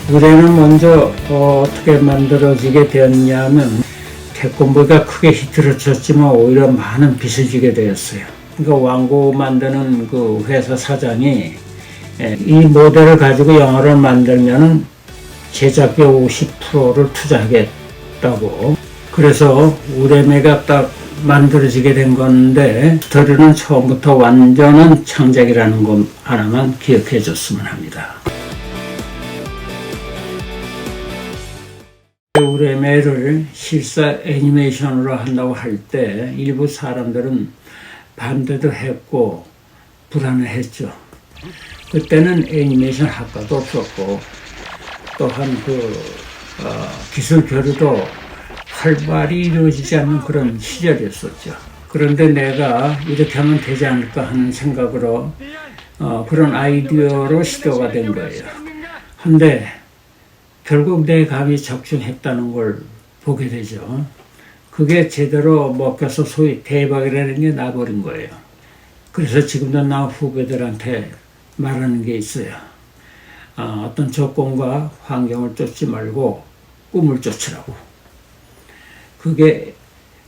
의뢰는 먼저 어떻게 만들어지게 되었냐면 태권보다 크게 히트를 쳤지만 오히려 많은 빚을 지게 되었어요. 그러니까 왕고 만드는 그 회사 사장이 이 모델을 가지고 영화를 만들면 제작비 50%를 투자하겠다고. 그래서 우레메가 딱 만들어지게 된 건데, 스토리는 처음부터 완전한 창작이라는 것 하나만 기억해 줬으면 합니다. 우레메를 실사 애니메이션으로 한다고 할 때 일부 사람들은 반대도 했고 불안해했죠. 그때는 애니메이션 학과도 없었고 또한 기술 교류도 활발히 이루어지지 않는 그런 시절이었었죠. 그런데 내가 이렇게 하면 되지 않을까 하는 생각으로 그런 아이디어로 시도가 된 거예요. 근데 결국 내 감이 적중했다는 걸 보게 되죠. 그게 제대로 먹혀서 소위 대박이라는 게 나버린 거예요. 그래서 지금도 나 후배들한테 말하는 게 있어요. 어떤 조건과 환경을 쫓지 말고 꿈을 쫓으라고. 그게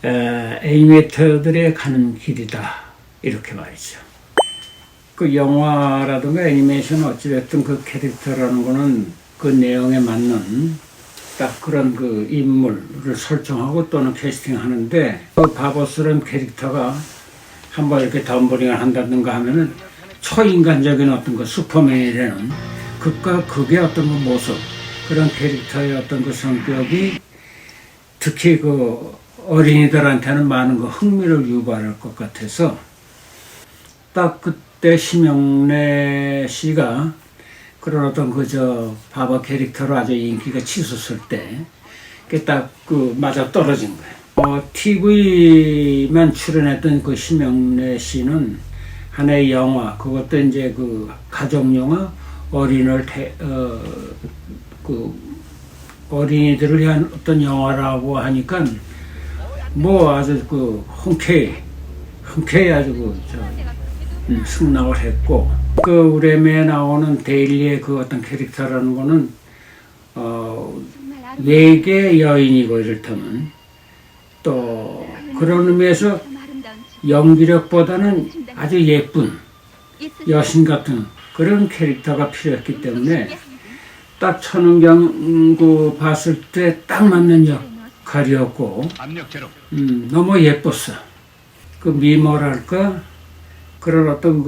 애니메이터들의 가는 길이다, 이렇게 말이죠. 그 영화라든가 애니메이션 어찌됐든 그 캐릭터라는 거는 그 내용에 맞는 딱 그런 그 인물을 설정하고 또는 캐스팅하는데, 그 바보스러운 캐릭터가 한번 이렇게 덤버링을 한다든가 하면은 초인간적인 어떤 그 슈퍼맨이 되는 극과 극의 어떤 그 모습, 그런 캐릭터의 어떤 그 성격이 특히 그 어린이들한테는 많은 그 흥미를 유발할 것 같아서, 딱 그때 심영래 씨가 그런 어떤 바보 캐릭터로 아주 인기가 치솟을 때, 그게 딱 맞아 떨어진 거예요. TV만 출연했던 그 심영래 씨는 하나의 영화, 그것도 이제 그 가족 영화, 어린이들을 위한 어떤 영화라고 하니까 뭐 아주 흔쾌히 아주 승낙을 했고, 그 우레메에 나오는 데일리의 그 어떤 캐릭터라는 거는 외계 여인이고, 이를테면 또 그런 의미에서 연기력보다는 아주 예쁜 여신 같은 그런 캐릭터가 필요했기 때문에 딱 천은경 봤을 때 딱 맞는 역할이었고, 너무 예뻤어. 그 미모랄까, 그런 어떤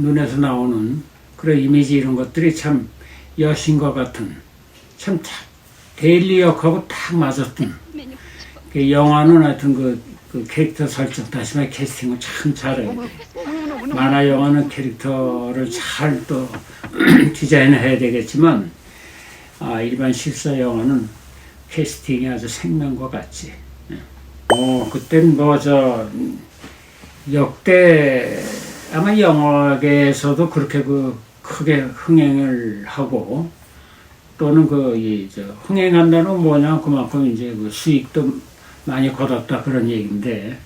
눈에서 나오는 그런 이미지, 이런 것들이 참 여신과 같은, 참 데일리 역하고 딱 맞았던. 그 영화는 하여튼 그 캐릭터 설정, 다시 말해 캐스팅을 참 잘해야 돼. 만화 영화는 캐릭터를 잘 또 디자인해야 되겠지만, 일반 실사 영화는 캐스팅이 아주 생명과 같지. 그땐 역대 아마 영화계에서도 그렇게 크게 흥행을 하고, 또는 흥행한다는 건 뭐냐, 그만큼 이제 수익도 많이 거뒀다, 그런 얘기인데,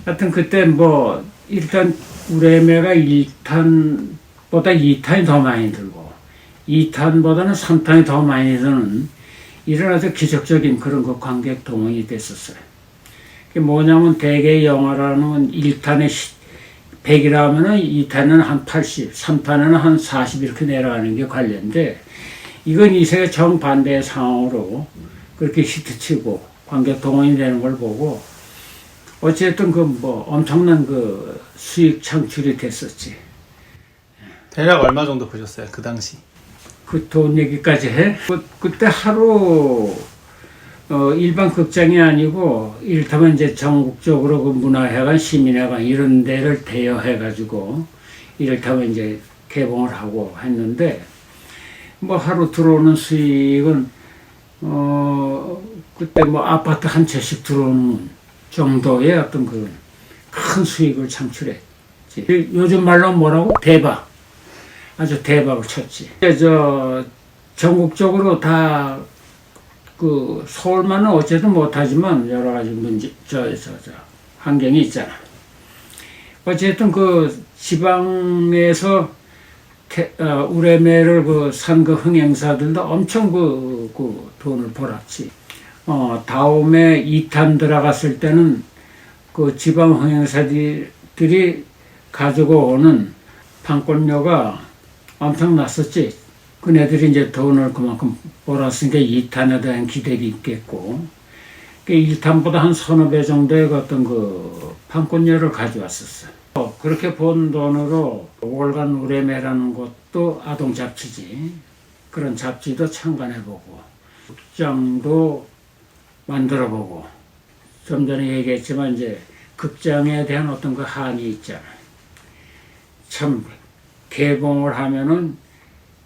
하여튼 그때 일단 우레메가 1탄보다 2탄이 더 많이 들고 2탄보다는 3탄이 더 많이 드는 이런 아주 기적적인 그런 관객 동원이 됐었어요. 그게 뭐냐면 대개 영화라는 1탄에 100이라면은 2탄은 한 80, 3탄에는 한 40 이렇게 내려가는 게 관례인데, 이건 이 세계 정반대의 상황으로 그렇게 히트치고 관객 동원이 되는 걸 보고, 어쨌든 엄청난 수익 창출이 됐었지. 대략 얼마 정도 보셨어요, 그 당시? 그 돈 얘기까지 해? 그때 하루 일반 극장이 아니고, 이를테면 이제 전국적으로 그 문화회관, 시민회관 이런 데를 대여해가지고 이를테면 이제 개봉을 하고 했는데, 하루 들어오는 수익은 그때 아파트 한 채씩 들어오는 정도의 어떤 큰 수익을 창출했지. 요즘 말로 뭐라고? 대박. 아주 대박을 쳤지. 전국적으로 다 서울만은 어쨌든 못하지만 여러 가지 환경이 있잖아. 어쨌든 지방에서 우레메를 산 그 흥행사들도 엄청 그 돈을 벌었지. 다음에 2탄 들어갔을 때는 그 지방 흥행사들이 가지고 오는 판권료가 엄청났었지. 그네들이 이제 돈을 그만큼 벌었으니까 2탄에 대한 기대도 있겠고, 1탄보다 한 서너 배 정도의 어떤 그 판권료를 가져왔었어. 그렇게 번 돈으로 월간 우레메라는 것도 아동 잡지지. 그런 잡지도 참관해보고, 극장도 만들어보고, 좀 전에 얘기했지만 이제 극장에 대한 어떤 그 한이 있잖아. 참 개봉을 하면은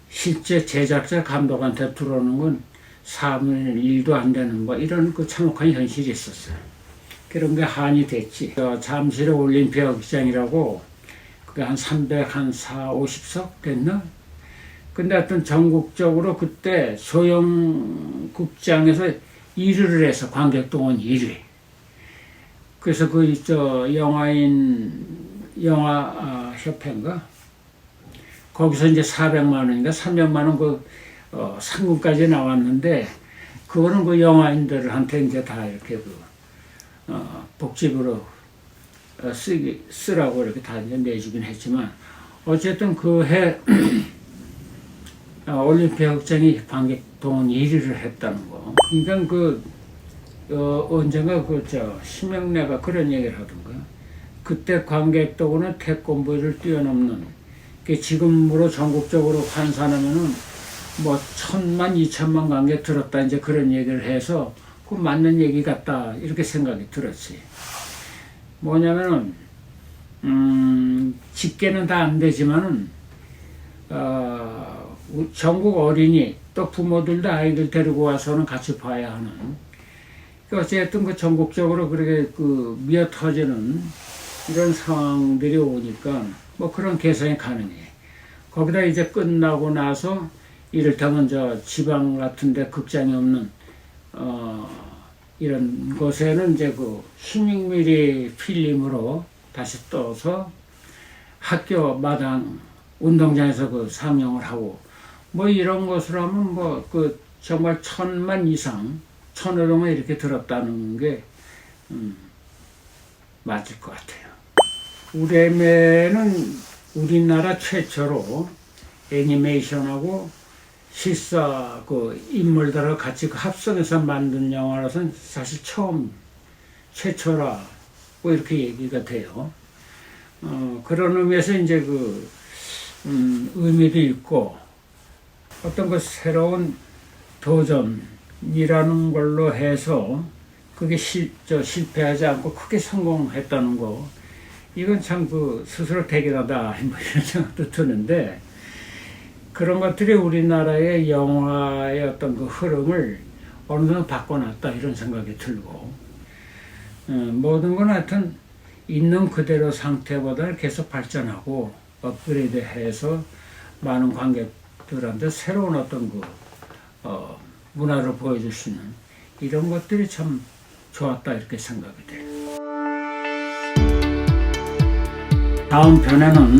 실제 제작자 감독한테 들어오는 건 3분 1도 안 되는 뭐 이런 그 참혹한 현실이 있었어요. 그런 게 한이 됐지. 잠실의 올림피아 극장이라고 그게 한 350석 됐나? 근데 하여튼 전국적으로 그때 소형 극장에서 1위를 해서 관객동원 1위. 그래서 영화 협회인가? 거기서 이제 400만 원인가 300만 원 상금까지 나왔는데, 그거는 그 영화인들한테 이제 다 이렇게 복집으로 쓰라고 이렇게 다 이제 내주긴 했지만, 어쨌든 그 해 올림피아 극장이 관객동 1위를 했다는 거. 그러니까 언젠가 심영래가 그런 얘기를 하던가. 그때 관객동은 태권브이를 뛰어넘는, 지금으로 전국적으로 환산하면은 뭐 1000만, 2000만 관객 들었다, 이제 그런 얘기를 해서 그 맞는 얘기 같다 이렇게 생각이 들었지. 뭐냐면은 집계는 다 안 되지만은 전국 어린이 또 부모들도 아이들 데리고 와서는 같이 봐야 하는, 어쨌든 그 전국적으로 그렇게 미어 터지는 이런 상황들이 오니까 뭐 그런 개선이 가능해. 거기다 이제 끝나고 나서 이를테면 지방 같은데 극장이 없는 이런 곳에는 이제 16mm 필름으로 다시 떠서 학교 마당 운동장에서 상영을 하고, 뭐 이런 것을 하면 정말 1000만 이상, 1000호령을 이렇게 들었다는 게 맞을 것 같아요. 우레메는 우리나라 최초로 애니메이션하고 실사 인물들하고 같이 합성해서 만든 영화라서 사실 최초라고 이렇게 얘기가 돼요. 그런 의미에서 이제 의미도 있고, 어떤 새로운 도전이라는 걸로 해서 그게 실패하지 않고 크게 성공했다는 거, 이건 참 스스로 대견하다 뭐 이런 생각도 드는데, 그런 것들이 우리나라의 영화의 어떤 흐름을 어느 정도 바꿔놨다 이런 생각이 들고, 모든 건 하여튼 있는 그대로 상태보다 계속 발전하고 업그레이드해서 많은 관객들한테 새로운 어떤 문화를 보여줄 수 있는 이런 것들이 참 좋았다 이렇게 생각이 돼요. 다음 편에는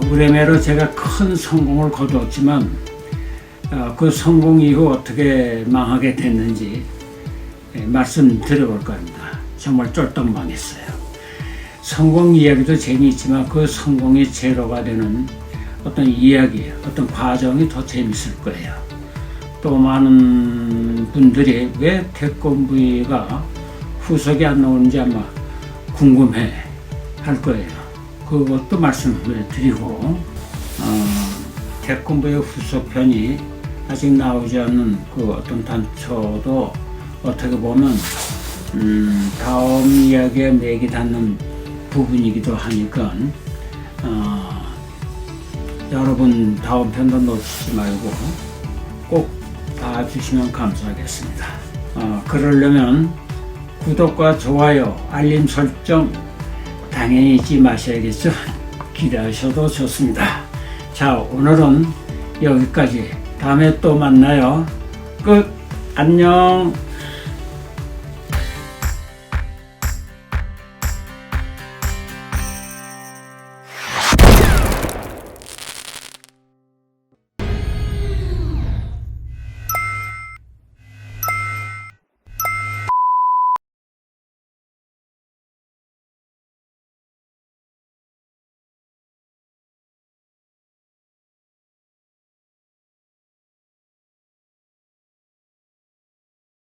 우레메로 제가 큰 성공을 거두었지만 그 성공 이후 어떻게 망하게 됐는지 말씀드려볼 겁니다. 정말 쫄딱 망했어요. 성공 이야기도 재미있지만 그 성공이 제로가 되는 어떤 이야기, 어떤 과정이 더 재밌을 거예요. 또 많은 분들이 왜 태권브이가 후속이 안 나오는지 아마 궁금해 할 거예요. 그것도 말씀을 드리고, 태권브이 후속편이 아직 나오지 않는 어떤 단초도 어떻게 보면 다음 이야기에 맥이 닿는 부분이기도 하니까 여러분 다음 편도 놓치지 말고 꼭 봐주시면 감사하겠습니다. 그러려면 구독과 좋아요, 알림 설정 당연히 잊지 마셔야겠죠. 기대하셔도 좋습니다. 자, 오늘은 여기까지. 다음에 또 만나요. 끝. 안녕.